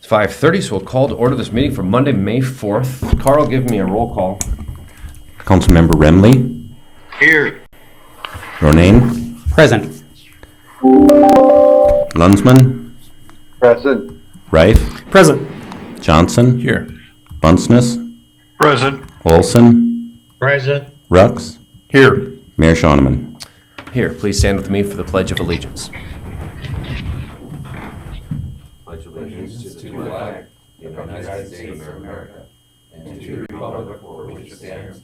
5:30, so we'll call to order this meeting for Monday, May 4th. Carl, give me a roll call. Councilmember Remley. Here. Ronayne. Present. Lunsman. Present. Rife. Present. Johnson. Here. Bunsness. Present. Olson. Present. Rux. Here. Mayor Schoeneman. Here, please stand with me for the Pledge of Allegiance. Pledge allegiance to the flag of the United States of America and to the republic for which it stands,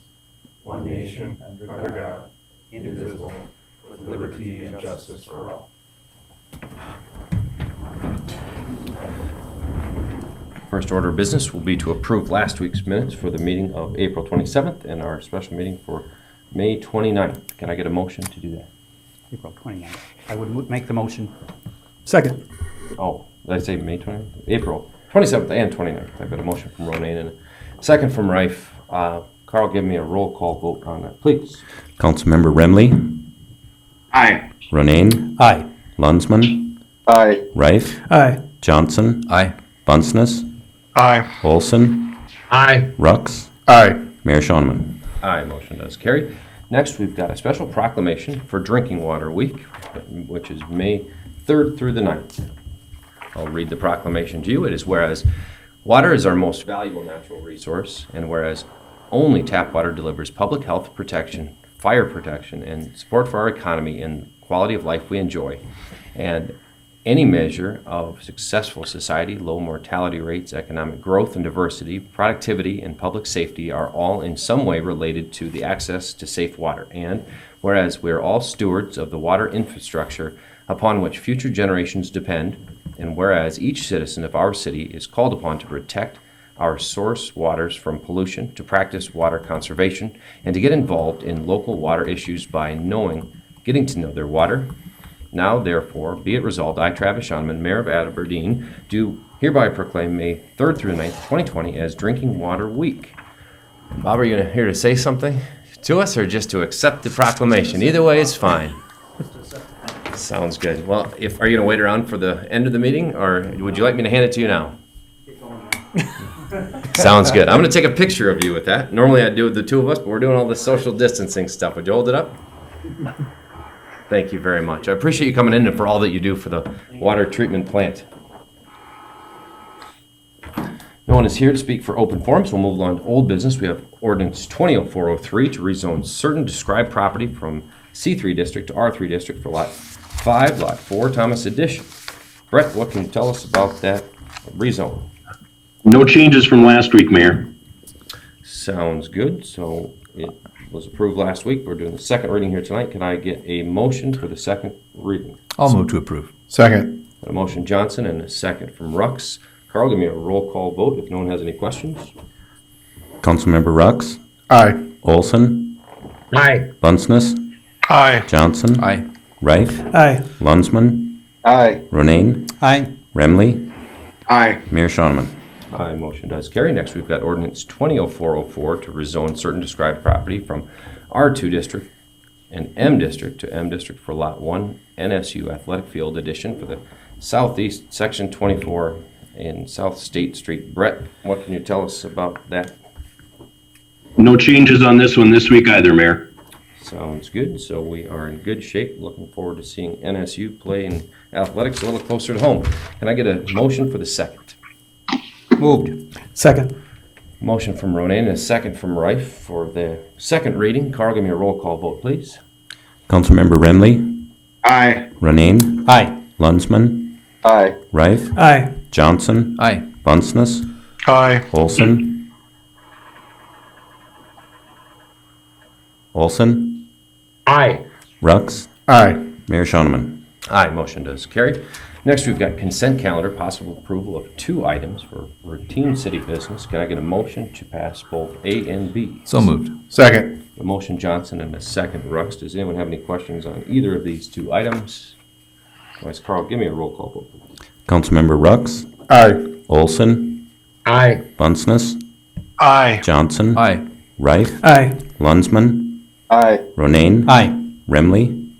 one nation, under God, indivisible, with liberty and justice for all. First order of business will be to approve last week's minutes for the meeting of April 27th and our special meeting for May 29th. Can I get a motion to do that? April 29th. I would make the motion. Second. Oh, did I say May 29th? April 27th and 29th. I've got a motion from Ronayne and a second from Rife. Carl, give me a roll call vote on that, please. Councilmember Remley. Aye. Ronayne. Aye. Lunsman. Aye. Rife. Aye. Johnson. Aye. Bunsness. Aye. Olson. Aye. Rux. Aye. Mayor Schoeneman. Aye, motion does carry. Next, we've got a special proclamation for Drinking Water Week, which is May 3rd through the 9th. I'll read the proclamation to you. It is whereas water is our most valuable natural resource, and whereas only tap water delivers public health protection, fire protection, and support for our economy and quality of life we enjoy, and any measure of successful society, low mortality rates, economic growth and diversity, productivity, and public safety are all in some way related to the access to safe water. And whereas we are all stewards of the water infrastructure upon which future generations depend, and whereas each citizen of our city is called upon to protect our source waters from pollution, to practice water conservation, and to get involved in local water issues by getting to know their water. Now, therefore, be it resolved, I, Travis Schoeneman, Mayor of Aberdeen, do hereby proclaim May 3rd through 9th, 2020 as Drinking Water Week. Bob, are you here to say something to us or just to accept the proclamation? Either way is fine. Sounds good. Well, are you going to wait around for the end of the meeting, or would you like me to hand it to you now? Sounds good. I'm going to take a picture of you with that. Normally I'd do it with the two of us, but we're doing all this social distancing stuff. Would you hold it up? Thank you very much. I appreciate you coming in and for all that you do for the water treatment plant. No one is here to speak for open forum, so we'll move on to old business. We have ordinance 200403 to rezone certain described property from C3 district to R3 district for lot 5, lot 4, Thomas Addition. Brett, what can you tell us about that rezone? No changes from last week, Mayor. Sounds good. So it was approved last week. We're doing the second reading here tonight. Can I get a motion for the second reading? I'll move to approve. Second. A motion Johnson and a second from Rux. Carl, give me a roll call vote if no one has any questions. Councilmember Rux. Aye. Olson. Aye. Bunsness. Aye. Johnson. Aye. Rife. Aye. Lunsman. Aye. Ronayne. Aye. Remley. Aye. Mayor Schoeneman. Aye, motion does carry. Next, we've got ordinance 200404 to rezone certain described property from R2 district and M district to M district for lot 1 NSU athletic field addition for the southeast section 24 in South State Street. Brett, what can you tell us about that? No changes on this one this week either, Mayor. Sounds good. So we are in good shape. Looking forward to seeing NSU play in athletics a little closer to home. Can I get a motion for the second? Moved. Second. Motion from Ronayne and a second from Rife for the second reading. Carl, give me a roll call vote, please. Councilmember Remley. Aye. Ronayne. Aye. Lunsman. Aye. Rife. Aye. Johnson. Aye. Bunsness. Aye. Olson. Olson. Aye. Rux. Aye. Mayor Schoeneman. Aye, motion does carry. Next, we've got consent calendar, possible approval of 2 items for routine city business. Can I get a motion to pass both A and B? So moved. Second. A motion Johnson and a second Rux. Does anyone have any questions on either of these 2 items? Otherwise, Carl, give me a roll call vote. Councilmember Rux. Aye. Olson. Aye. Bunsness. Aye. Johnson. Aye. Rife. Aye. Lunsman. Aye. Ronayne. Aye. Remley.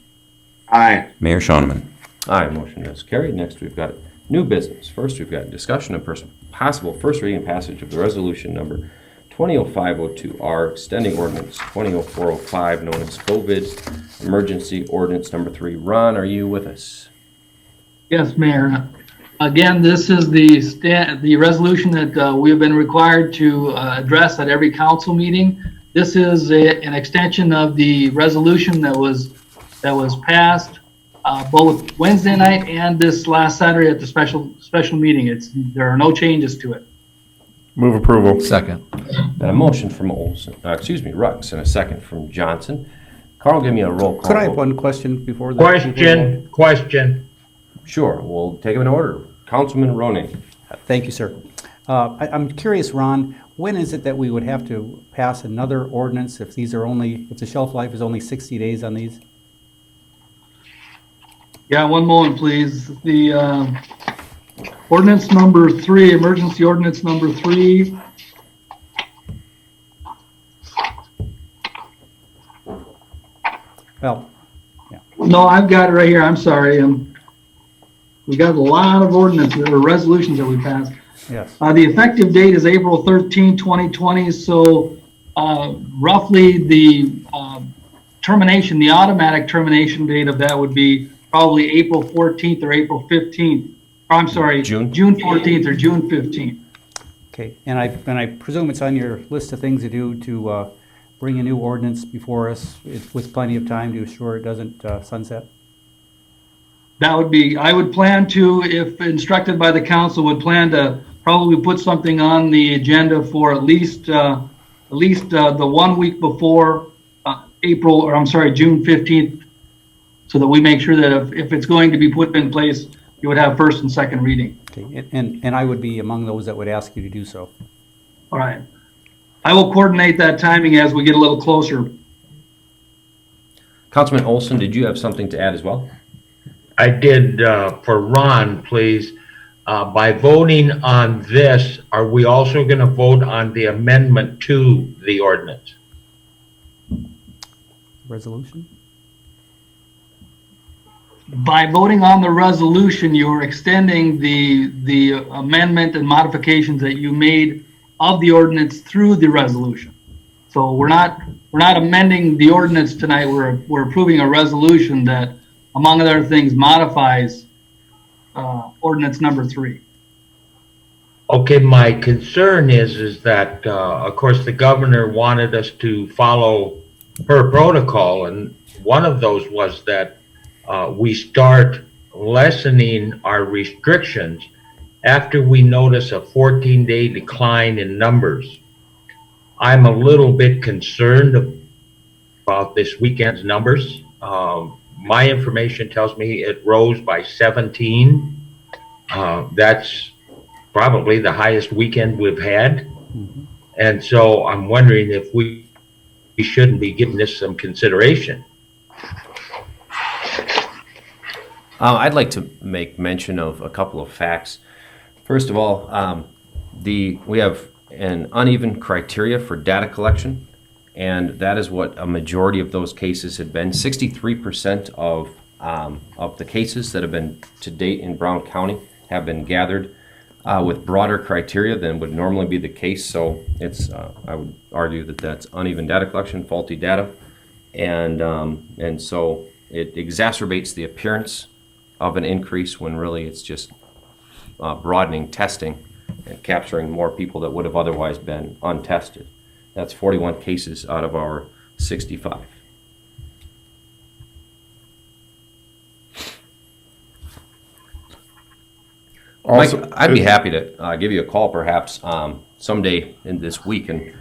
Aye. Mayor Schoeneman. Aye, motion does carry. Next, we've got New business. First, we've got discussion of possible first reading and passage of the resolution number 2005-02R, extending ordinance 2004-05, known as COVID Emergency Ordinance Number 3. Ron, are you with us? Yes, Mayor. Again, this is the resolution that we have been required to address at every council meeting. This is an extension of the resolution that was passed both Wednesday night and this last Saturday at the special meeting. There are no changes to it. Move approval. Second. Got a motion from Rux, and a second from Johnson. Carl, give me a roll call. Could I have vote. one question before that? Question. Sure, we'll take them in order. Councilman Roney. Thank you, sir. I'm curious, Ron, when is it that we would have to pass another ordinance if the shelf life is only 60 days on these? Yeah, one moment, please. The ordinance number 3, emergency ordinance number 3. Well, No, I've got it right here. I'm sorry. We got a lot of ordinances or resolutions that we passed. yes. The effective date is April 13, 2020. So roughly the termination, the automatic termination date of that would be probably April 14th or April 15th. Or, I'm sorry, June? June 14th or June 15th. Okay, and I presume it's on your list of things to do to bring a new ordinance before us with plenty of time to assure it doesn't sunset? That would be, I would plan to, if instructed by the council, would plan to probably put something on the agenda for at least the 1 week before June 15th, so that we make sure that if it's going to be put in place, you would have first and second reading. Okay, and I would be among those that would ask you to do so. All right. I will coordinate that timing as we get a little closer. Councilman Olson, did you have something to add as well? I did, for Ron, please. By voting on this, are we also going to vote on the amendment to the ordinance? Resolution? By voting on the resolution, you are extending the amendment and modifications that you made of the ordinance through the resolution. So we're not amending the ordinance tonight. We're approving a resolution that, among other things, modifies ordinance number 3. Okay, my concern is that, of course, the governor wanted us to follow her protocol, and one of those was that we start lessening our restrictions after we notice a 14-day decline in numbers. I'm a little bit concerned about this weekend's numbers. My information tells me it rose by 17. That's probably the highest weekend we've had. And so I'm wondering if we shouldn't be giving this some consideration. I'd like to make mention of a couple of facts. First of all, we have an uneven criteria for data collection, and that is what a majority of those cases had been. 63% of the cases that have been to date in Brown County have been gathered with broader criteria than would normally be the case. So it's I would argue that that's uneven data collection, faulty data, and so it exacerbates the appearance of an increase when really it's just broadening testing and capturing more people that would have otherwise been untested. That's 41 cases out of our 65. Also, Mike, I'd be happy to give you a call perhaps someday in this week and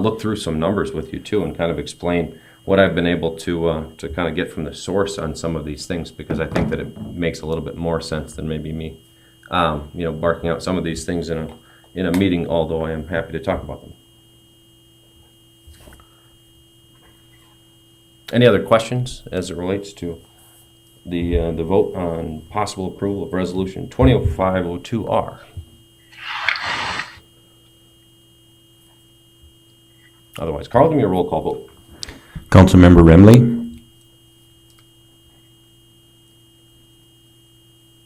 look through some numbers with you too and kind of explain what I've been able to kind of get from the source on some of these things, because I think that it makes a little bit more sense than maybe me, barking out some of these things in a meeting, although I am happy to talk about them. Any other questions as it relates to the vote on possible approval of resolution 2005-02R? Otherwise, Carl, give me a roll call vote. Councilmember Remley,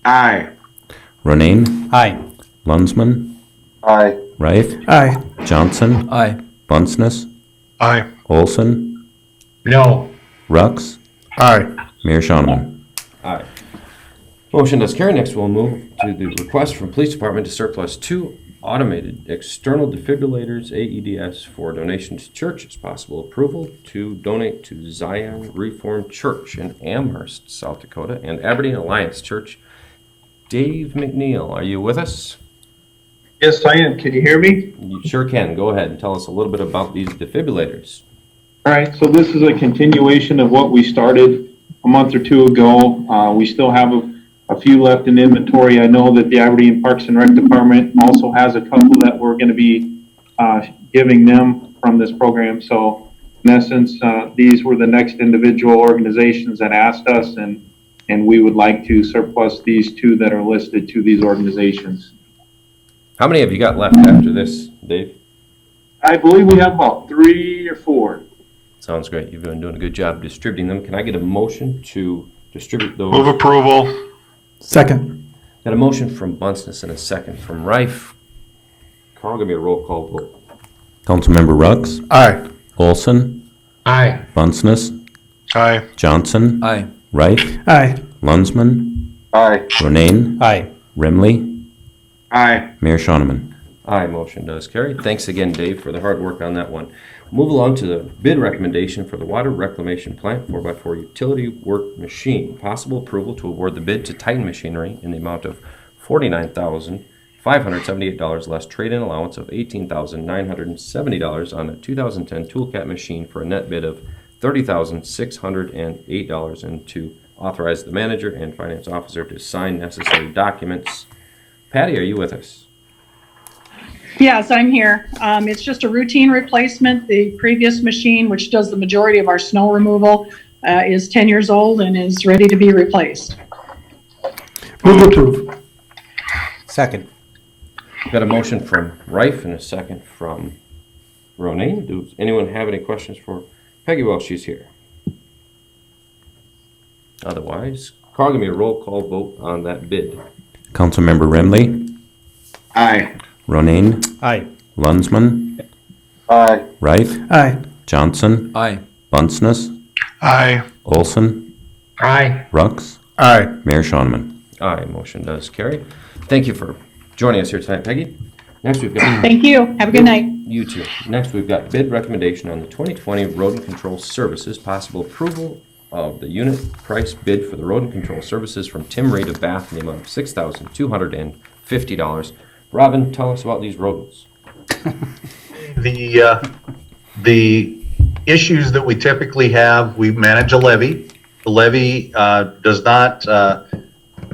aye. Ronayne, Aye. Lunsman, Aye. Reif, Aye. Johnson, Aye. Bunsness, Aye. Olson, No. Rux, Aye. Mayor Shonneman. Aye. Motion does carry. Next, we'll move to the request from Police Department to surplus 2 automated external defibrillators, AEDS, for donation to churches. Possible approval to donate to Zion Reformed Church in Amherst, South Dakota, and Aberdeen Alliance Church. Dave McNeil, are you with us? Yes, I am. Can you hear me? You sure can. Go ahead and tell us a little bit about these defibrillators. All right, so this is a continuation of what we started a month or two ago. We still have a few left in inventory. I know that the Aberdeen Parks and Rec Department also has a couple that we're going to be giving them from this program. So in essence, these were the next individual organizations that asked us, and we would like to surplus these 2 that are listed to these organizations. How many have you got left after this, Dave? I believe we have about 3 or 4. Sounds great. You've been doing a good job distributing them. Can I get a motion to distribute those? Move approval. Second. Got a motion from Bunsness and a second from Reif. Carl, give me a roll call vote. Councilmember Rux, Aye. Olson, Aye. Bunsness, Aye. Johnson, Aye. Reif, Aye. Lunsman, Aye. Ronayne, Aye. Remley, Aye. Mayor Shonneman. Aye, motion does carry. Thanks again, Dave, for the hard work on that one. Move along to the bid recommendation for the water reclamation plant 4x4 utility work machine. Possible approval to award the bid to Titan Machinery in the amount of $49,578 less trade-in allowance of $18,970 on a 2010 Toolcat machine for a net bid of $30,608, and to authorize the manager and finance officer to sign necessary documents. Patty, are you with us? Yes, I'm here. It's just a routine replacement. The previous machine, which does the majority of our snow removal, is 10 years old and is ready to be replaced. Move approve. Second. Got a motion from Reif and a second from Ronayne. Does anyone have any questions for Peggy while she's here? Otherwise, Carl, give me a roll call vote on that bid. Councilmember Remley, Aye. Ronayne, Aye. Lunsman, Aye. Reif, Aye. Johnson, Aye. Bunsness, Aye. Olson, Aye. Rux, Aye. Mayor Shonneman. Aye, motion does carry. Thank you for joining us here tonight, Peggy. Next, we've got Thank you. Have a good night. you too. Next, we've got bid recommendation on the 2020 road and control services. Possible approval of the unit price bid for the road and control services from Tim Reed of Bath in the amount of $6,250. Robin, tell us about these rodents. The issues that we typically have, we manage a levee. The levee does not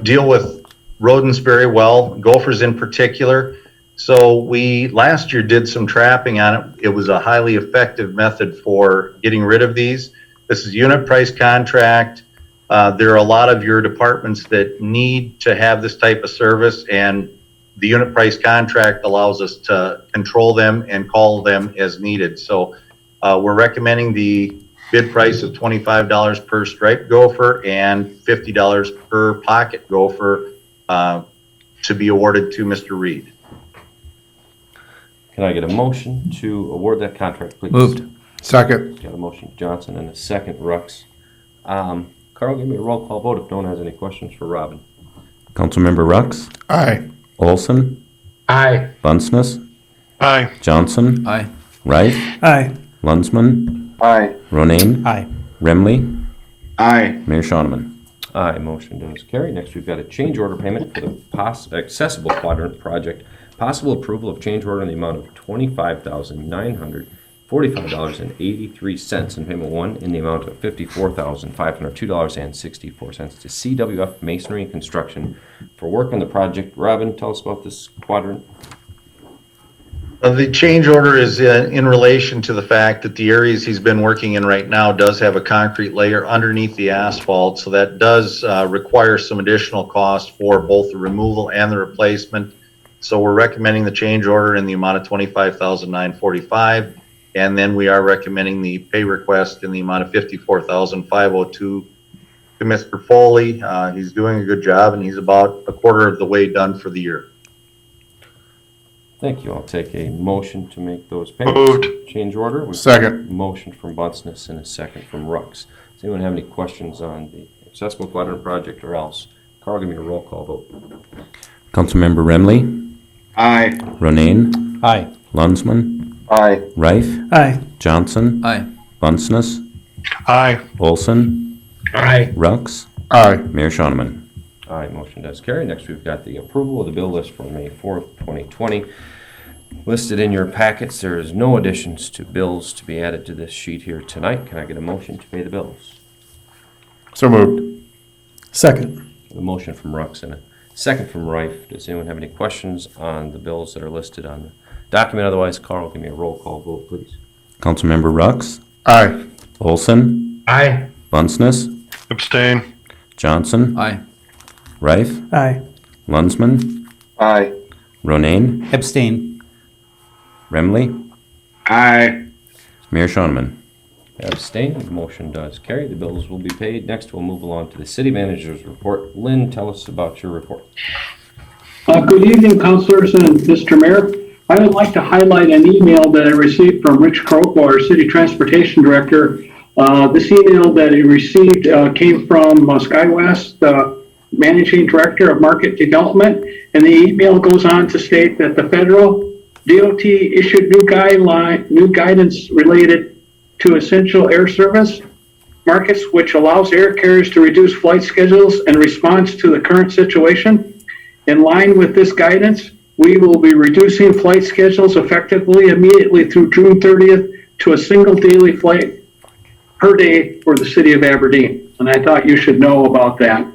deal with rodents very well, gophers in particular. So we last year did some trapping on it. It was a highly effective method for getting rid of these. This is unit price contract. There are a lot of your departments that need to have this type of service, and the unit price contract allows us to control them and call them as needed. So we're recommending the bid price of $25 per striped gopher and $50 per pocket gopher to be awarded to Mr. Reed. Can I get a motion to award that contract, please? Moved. Second. Got a motion, Johnson, and a second, Rux. Carl, give me a roll call vote if no one has any questions for Robin. Councilmember Rux, Aye. Olson, Aye. Bunsness, Aye. Johnson, Aye. Reif, Aye. Lunsman, Aye. Ronayne, Aye. Remley, Aye. Mayor Shonneman. Aye, motion does carry. Next, we've got a change order payment for the accessible quadrant project. Possible approval of change order in the amount of $25,945.83 and payment one in the amount of $54,502.64 to CWF Masonry and Construction for work on the project. Robin, tell us about this quadrant. The change order is in relation to the fact that the areas he's been working in right now does have a concrete layer underneath the asphalt, so that does require some additional cost for both the removal and the replacement. So we're recommending the change order in the amount of $25,945, and then we are recommending the pay request in the amount of $54,502 to Mr. Foley. He's doing a good job, and he's about a quarter of the way done for the year. Thank you. I'll take a motion to make those payments. Moved. Change order. We've Second. got a motion from Bunsness and a second from Rux. Does anyone have any questions on the accessible quadrant project or else? Carl, give me a roll call vote. Councilmember Remley, Aye. Ronayne, Aye. Lunsman, Aye. Rife, Aye. Johnson, Aye. Bunsness, Aye. Olson, Aye. Rux, Aye. Mayor Shoneman. Aye, motion does carry. Next, we've got the approval of the bill list for May 4th, 2020. Listed in your packets, there is no additions to bills to be added to this sheet here tonight. Can I get a motion to pay the bills? So moved. Second. A motion from Rux and a second from Rife. Does anyone have any questions on the bills that are listed on the document? Otherwise, Carl, give me a roll call vote, please. Councilmember Rux, Aye. Olson, Aye. Bunsness, Abstain. Johnson, Aye. Rife, Aye. Lunsman, Aye. Ronayne, Abstain. Remley, Aye. Mayor Shoneman. Abstain. The motion does carry. The bills will be paid. Next, we'll move along to the city manager's report. Lynn, tell us about your report. Good evening, councilors and Mr. Mayor. I would like to highlight an email that I received from Rich Kroko, our city transportation director. This email that he received came from SkyWest, managing director of market development, and the email goes on to state that the federal DOT issued new guidance related to essential air service markets, which allows air carriers to reduce flight schedules in response to the current situation. In line with this guidance, we will be reducing flight schedules effectively immediately through June 30th to a single daily flight per day for the city of Aberdeen. And I thought you should know about that.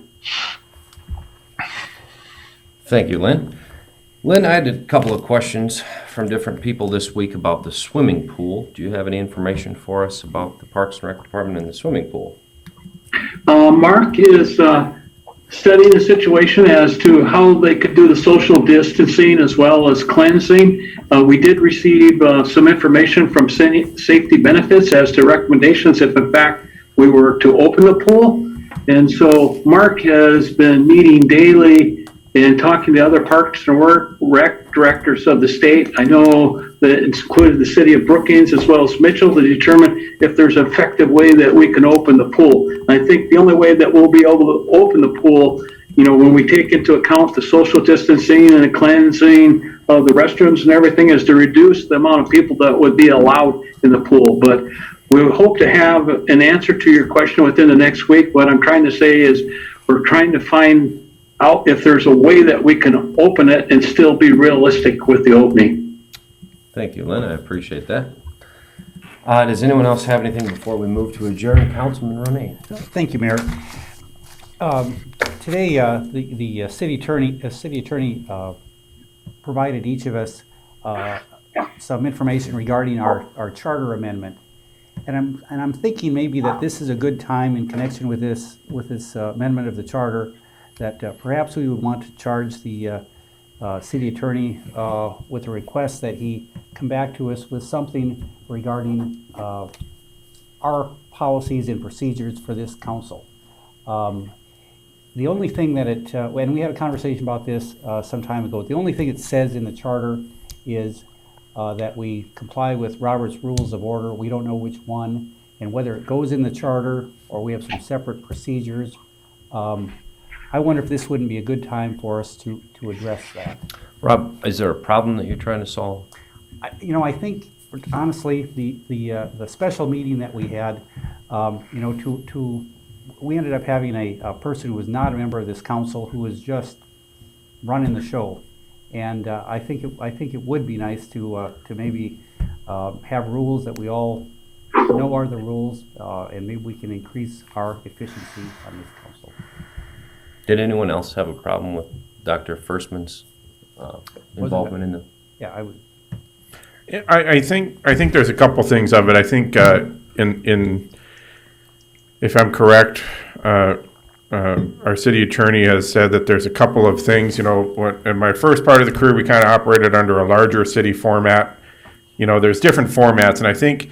Thank you, Lynn. Lynn, I had a couple of questions from different people this week about the swimming pool. Do you have any information for us about the Parks and Rec Department and the swimming pool? Mark is studying the situation as to how they could do the social distancing as well as cleansing. We did receive some information from safety benefits as to recommendations if in fact we were to open the pool. And so Mark has been meeting daily and talking to other Parks and Rec directors of the state. I know that it's included the city of Brookings as well as Mitchell to determine if there's an effective way that we can open the pool. And I think the only way that we'll be able to open the pool, when we take into account the social distancing and the cleansing of the restrooms and everything, is to reduce the amount of people that would be allowed in the pool. But we hope to have an answer to your question within the next week. What I'm trying to say is we're trying to find out if there's a way that we can open it and still be realistic with the opening. Thank you, Lynn. I appreciate that. Does anyone else have anything before we move to adjourn? Councilman Ronayne. Thank you, Mayor. Today, the city attorney provided each of us some information regarding our charter amendment, and I'm thinking maybe that this is a good time in connection with this amendment of the charter that perhaps we would want to charge the city attorney with a request that he come back to us with something regarding our policies and procedures for this council. The only thing that and we had a conversation about this some time ago, the only thing it says in the charter is that we comply with Robert's Rules of Order. We don't know which one, and whether it goes in the charter or we have some separate procedures. I wonder if this wouldn't be a good time for us to address that. Rob, is there a problem that you're trying to solve? I think honestly the special meeting that we had, we ended up having a person who was not a member of this council who was just running the show, and I think it would be nice to maybe have rules that we all know are the rules, and maybe we can increase our efficiency on this council. Did anyone else have a problem with Dr. Firstman's involvement in the? Yeah, I would. I think there's a couple things of it. I think if I'm correct, our city attorney has said that there's a couple of things. In my first part of the career, we kind of operated under a larger city format. There's different formats, and I think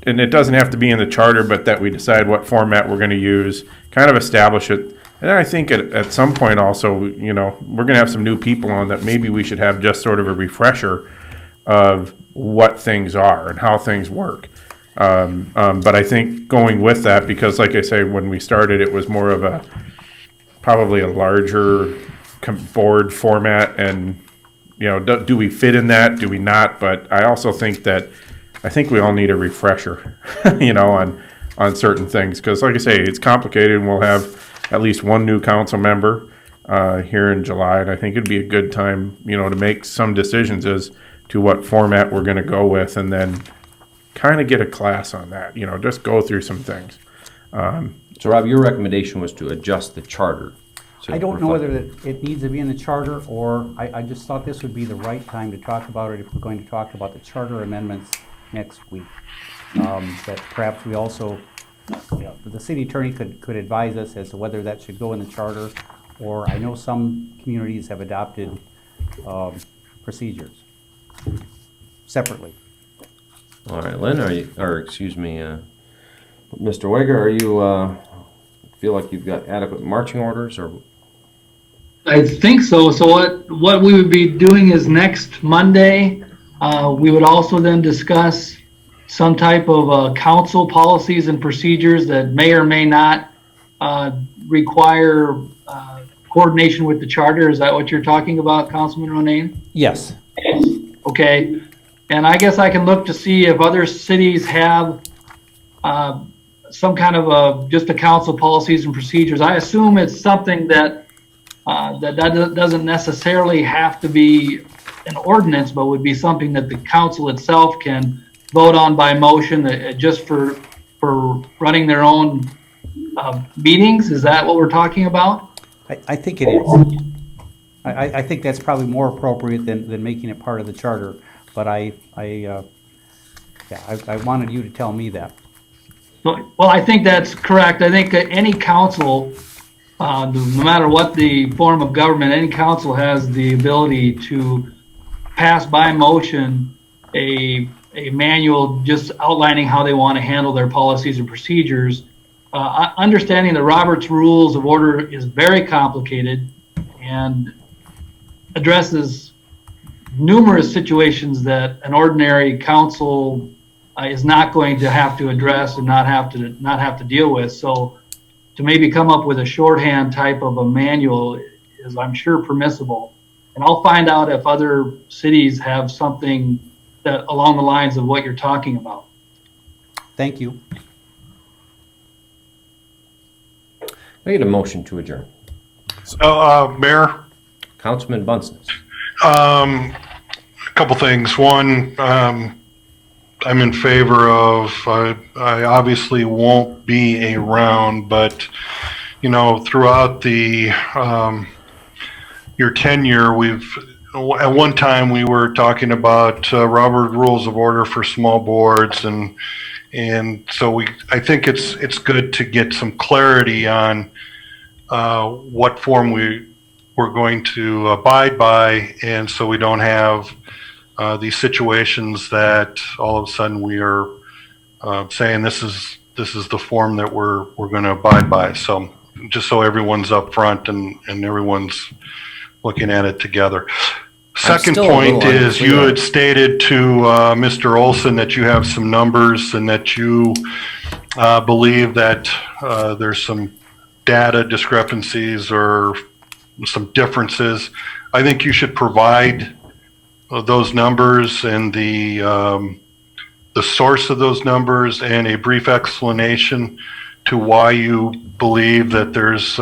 and it doesn't have to be in the charter, but that we decide what format we're going to use, kind of establish it. And I think at some point also, you know, we're going to have some new people on that maybe we should have just sort of a refresher of what things are and how things work. But I think going with that, because like I say, when we started, it was more of probably a larger board format, and you know, do we fit in that? Do we not? But I also think I think we all need a refresher, you know, on certain things, because like I say, it's complicated, and we'll have at least one new council member here in July, and I think it'd be a good time, you know, to make some decisions as to what format we're going to go with, and then kind of get a class on that, you know, just go through some things. So Rob, your recommendation was to adjust the charter. I don't know whether it needs to be in the charter, or I just thought this would be the right time to talk about it if we're going to talk about the charter amendments next week. That perhaps we also, you know, the city attorney could advise us as to whether that should go in the charter, or I know some communities have adopted procedures separately. All right, Lynn, excuse me, Mr. Wager, are you, feel like you've got adequate marching orders, or? I think so. So what we would be doing is next Monday, we would also then discuss some type of council policies and procedures that may or may not require coordination with the charter. Is that what you're talking about, Councilman Ronayne? Yes. Okay. And I guess I can look to see if other cities have some kind of just a council policies and procedures. I assume it's something that that doesn't necessarily have to be an ordinance, but would be something that the council itself can vote on by motion, just for running their own meetings. Is that what we're talking about? I think it is. I think that's probably more appropriate than making it part of the charter. But I wanted you to tell me that. Well, I think that's correct. I think that any council, no matter what the form of government, any council has the ability to pass by motion a manual just outlining how they want to handle their policies and procedures. Understanding the Robert's Rules of Order is very complicated and addresses numerous situations that an ordinary council is not going to have to address and not have to deal with. So to maybe come up with a shorthand type of a manual is, I'm sure, permissible. And I'll find out if other cities have something that along the lines of what you're talking about. Thank you. I get a motion to adjourn. Mayor, Councilman Bunsness. a couple things. One, I'm in favor of, I obviously won't be around, but, you know, throughout the, your tenure, at one time we were talking about Robert Rules of Order for small boards, and so I think it's good to get some clarity on what form we're going to abide by, and so we don't have these situations that all of a sudden we are saying this is the form that we're going to abide by. So just so everyone's up front and everyone's looking at it together. Second point is, you had stated to Mr. Olson that you have some numbers and that you believe that there's some data discrepancies or some differences. I think you should provide those numbers and the source of those numbers and a brief explanation to why you believe that there's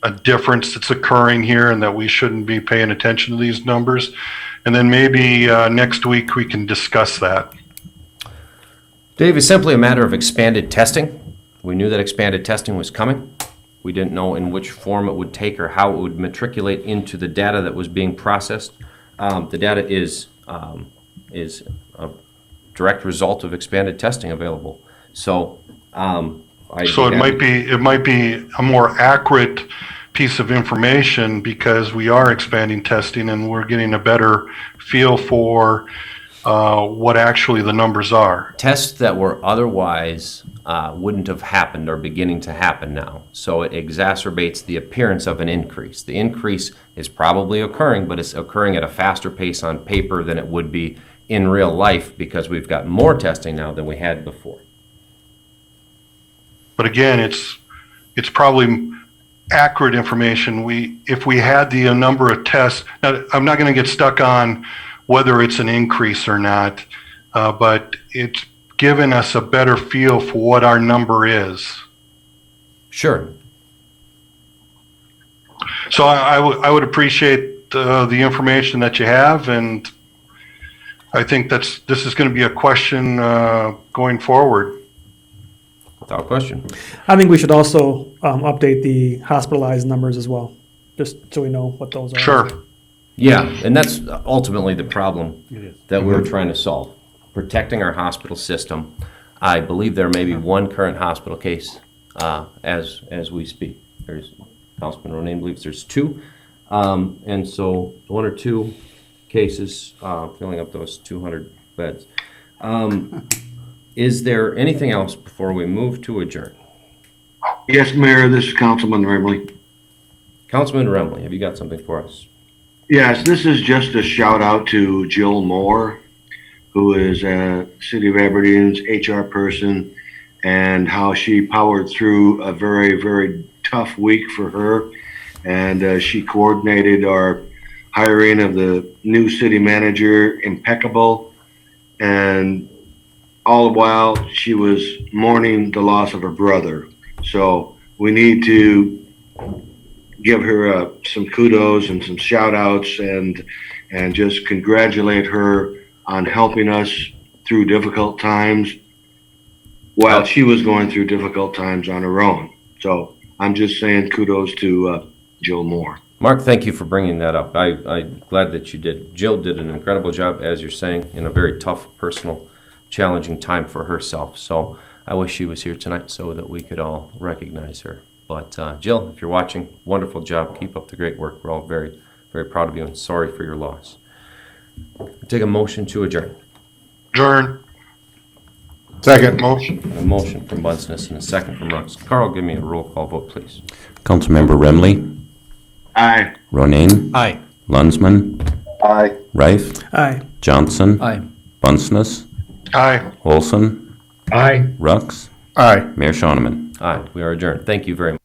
a difference that's occurring here and that we shouldn't be paying attention to these numbers. And then maybe next week we can discuss that. Dave, it's simply a matter of expanded testing. We knew that expanded testing was coming. We didn't know in which form it would take or how it would matriculate into the data that was being processed. The data is a direct result of expanded testing available. So, it might be a more accurate piece of information because we are expanding testing and we're getting a better feel for what actually the numbers are. Tests that were otherwise wouldn't have happened are beginning to happen now. So it exacerbates the appearance of an increase. The increase is probably occurring, but it's occurring at a faster pace on paper than it would be in real life because we've got more testing now than we had before. But again, it's probably accurate information. If we had the number of tests, now, I'm not going to get stuck on whether it's an increase or not, but it's given us a better feel for what our number is. Sure. So I would appreciate the information that you have, and I think this is going to be a question going forward. Without question. I think we should also update the hospitalized numbers as well, just so we know what those are. Sure. Yeah, and that's ultimately the problem that we're trying to solve. Protecting our hospital system. I believe there may be one current hospital case as we speak. There's Councilman Ronan believes there's two. And so one or two cases filling up those 200 beds. Is there anything else before we move to adjourn? Yes, Mayor, this is Councilman Remley. Councilman Remley, have you got something for us? Yes, this is just a shout out to Jill Moore, who is City of Aberdeen's HR person, and how she powered through a very, very tough week for her. And she coordinated our hiring of the new city manager impeccable. And all the while she was mourning the loss of her brother. So we need to give her some kudos and some shout outs and just congratulate her on helping us through difficult times while she was going through difficult times on her own. So I'm just saying kudos to Jill Moore. Mark, thank you for bringing that up. I'm glad that you did. Jill did an incredible job, as you're saying, in a very tough, personal, challenging time for herself. So I wish she was here tonight so that we could all recognize her. But Jill, if you're watching, wonderful job. Keep up the great work. We're all very, very proud of you and sorry for your loss. Take a motion to adjourn. Adjourn. Second motion. A motion from Bunsness and a second from Rux. Carl, give me a roll call vote, please. Councilmember Remley, Aye. Ronan, Aye. Lunsman, Aye. Rife, Aye. Johnson, Aye. Bunsness, Aye. Olson, Aye. Rux, Aye. Mayor Schoeneman. Aye, we are adjourned. Thank you very much.